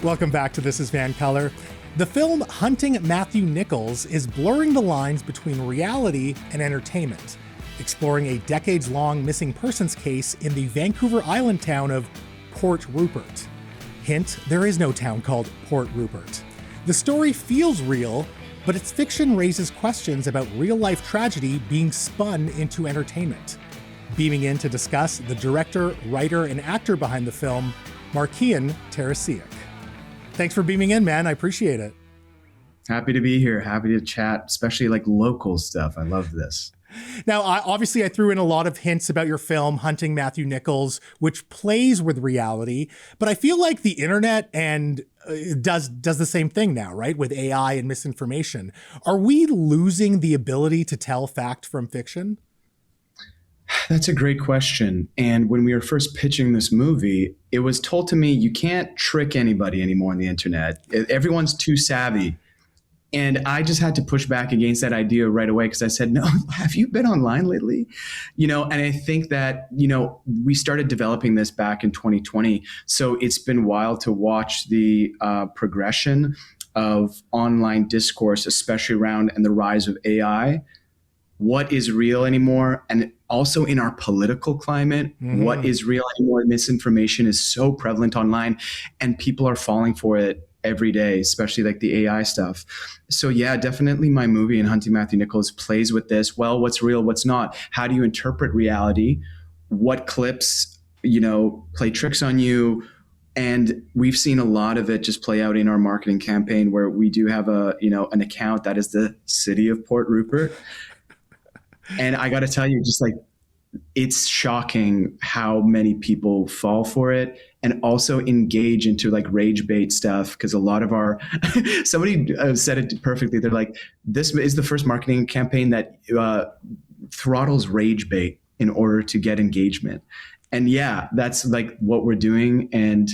Welcome back to This is VANCOLOUR. The film Hunting Matthew Nichols is blurring the lines between reality and entertainment, exploring a decades-long missing persons case in the Vancouver Island town of Port Rupert. Hint, there is no town called Port Rupert. The story feels real, but its fiction raises questions about real-life tragedy being spun into entertainment. Beaming in to discuss, the director, writer, and actor behind the film, Markian Tarasiuk. Thanks for beaming in, man. I appreciate it. Happy to be here. Happy to chat, especially like local stuff. I love this. Now, obviously, I threw in a lot of hints about your film, Hunting Matthew Nichols, which plays with reality. But I feel like the internet and does the same thing now, right? With AI and misinformation. Are we losing the ability to tell fact from fiction? That's a great question. And when we were first pitching this movie, it was told to me, you can't trick anybody anymore on the internet. Everyone's too savvy. And I just had to push back against that idea right away because I said, no, have you been online lately? And I think that, we started developing this back in 2020. So it's been wild to watch the progression of online discourse, especially around and the rise of AI. What is real anymore? And also in our political climate, what is real anymore? Misinformation is so prevalent online and people are falling for it every day, especially like the AI stuff. So yeah, definitely my movie and Hunting Matthew Nichols plays with this. Well, what's real, what's not? How do you interpret reality? What clips, play tricks on you? And we've seen a lot of it just play out in our marketing campaign where we do have an account that is the city of Port Rupert. And I got to tell you, just like, it's shocking how many people fall for it and also engage into like rage bait stuff. Because a lot of somebody said it perfectly. They're like, this is the first marketing campaign that throttles rage bait in order to get engagement. And yeah, that's like what we're doing. And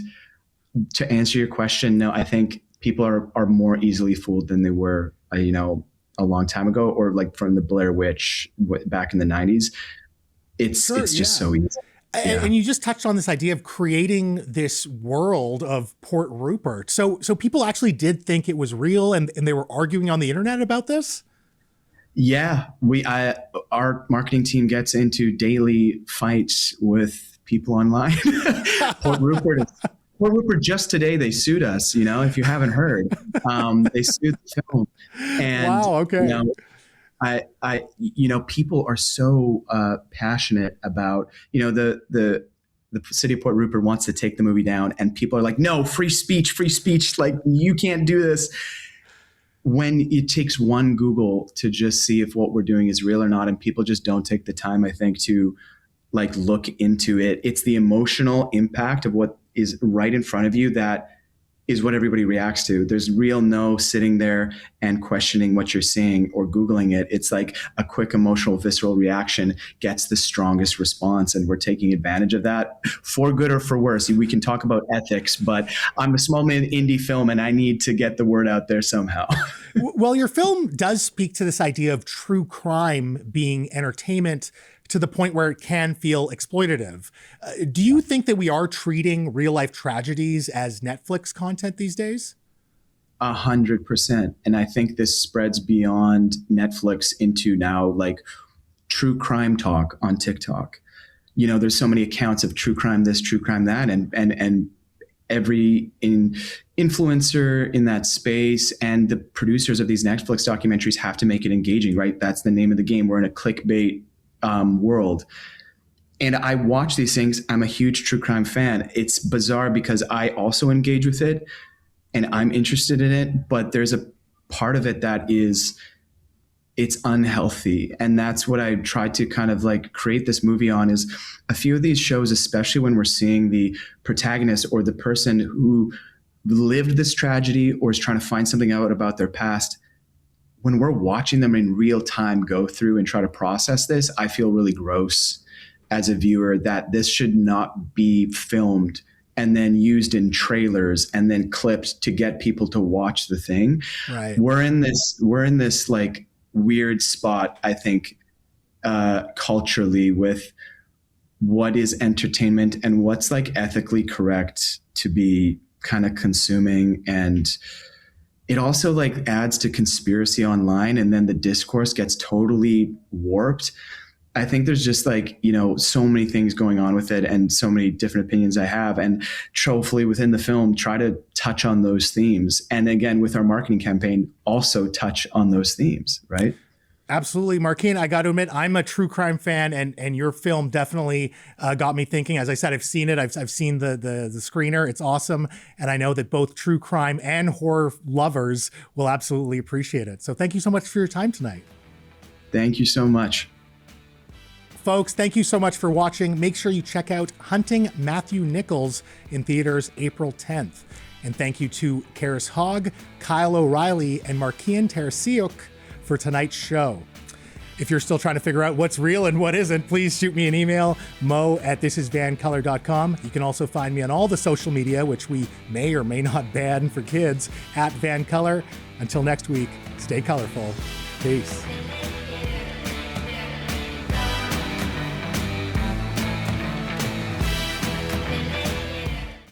to answer your question, no, I think people are more easily fooled than they were, a long time ago, or like from the Blair Witch back in the 90s. It's just so easy. And you just touched on this idea of creating this world of Port Rupert. So people actually did think it was real and they were arguing on the internet about this? Yeah, our marketing team gets into daily fights with people online. Port Rupert just today, they sued us, if you haven't heard. They sued the film. And, wow, okay. People are so passionate about, the city of Port Rupert wants to take the movie down and people are like, no, free speech, like you can't do this. When it takes one Google to just see if what we're doing is real or not, and people just don't take the time, I think, to like look into it. It's the emotional impact of what is right in front of you that is what everybody reacts to. There's no sitting there and questioning what you're seeing or Googling it. It's like a quick emotional visceral reaction gets the strongest response. And we're taking advantage of that for good or for worse. We can talk about ethics, but I'm a small indie film and I need to get the word out there somehow. Well, your film does speak to this idea of true crime being entertainment to the point where it can feel exploitative. Do you think that we are treating real life tragedies as Netflix content these days? 100%. And I think this spreads beyond Netflix into now like true crime talk on TikTok. There's so many accounts of true crime this, true crime that, and every influencer in that space and the producers of these Netflix documentaries have to make it engaging, right? That's the name of the game. We're in a clickbait world. And I watch these things. I'm a huge true crime fan. It's bizarre because I also engage with it and I'm interested in it, but there's a part of it that it's unhealthy. And that's what I tried to kind of like create this movie on, is a few of these shows, especially when we're seeing the protagonist or the person who lived this tragedy or is trying to find something out about their past, when we're watching them in real time go through and try to process this, I feel really gross as a viewer that this should not be filmed and then used in trailers and then clipped to get people to watch the thing. Right. We're in this like weird spot, I think, culturally, with what is entertainment and what's like ethically correct to be kind of consuming, and it also like adds to conspiracy online, and then the discourse gets totally warped. I think there's just like, so many things going on with it and so many different opinions I have. And hopefully within the film, try to touch on those themes. And again, with our marketing campaign, also touch on those themes, right? Absolutely. Markian, I got to admit, I'm a true crime fan, and your film definitely got me thinking. As I said, I've seen it. I've seen the screener. It's awesome. And I know that both true crime and horror lovers will absolutely appreciate it. So thank you so much for your time tonight. Thank you so much. Folks, thank you so much for watching. Make sure you check out Hunting Matthew Nichols in theaters April 10th. And thank you to Karis Hogg, Kyle O'Reilly, and Markian Tarasiuk for tonight's show. If you're still trying to figure out what's real and what isn't, please shoot me an email, mo@thisisvancolour.com. You can also find me on all the social media, which we may or may not ban for kids, @VANCOLOUR. Until next week, stay colorful. Peace.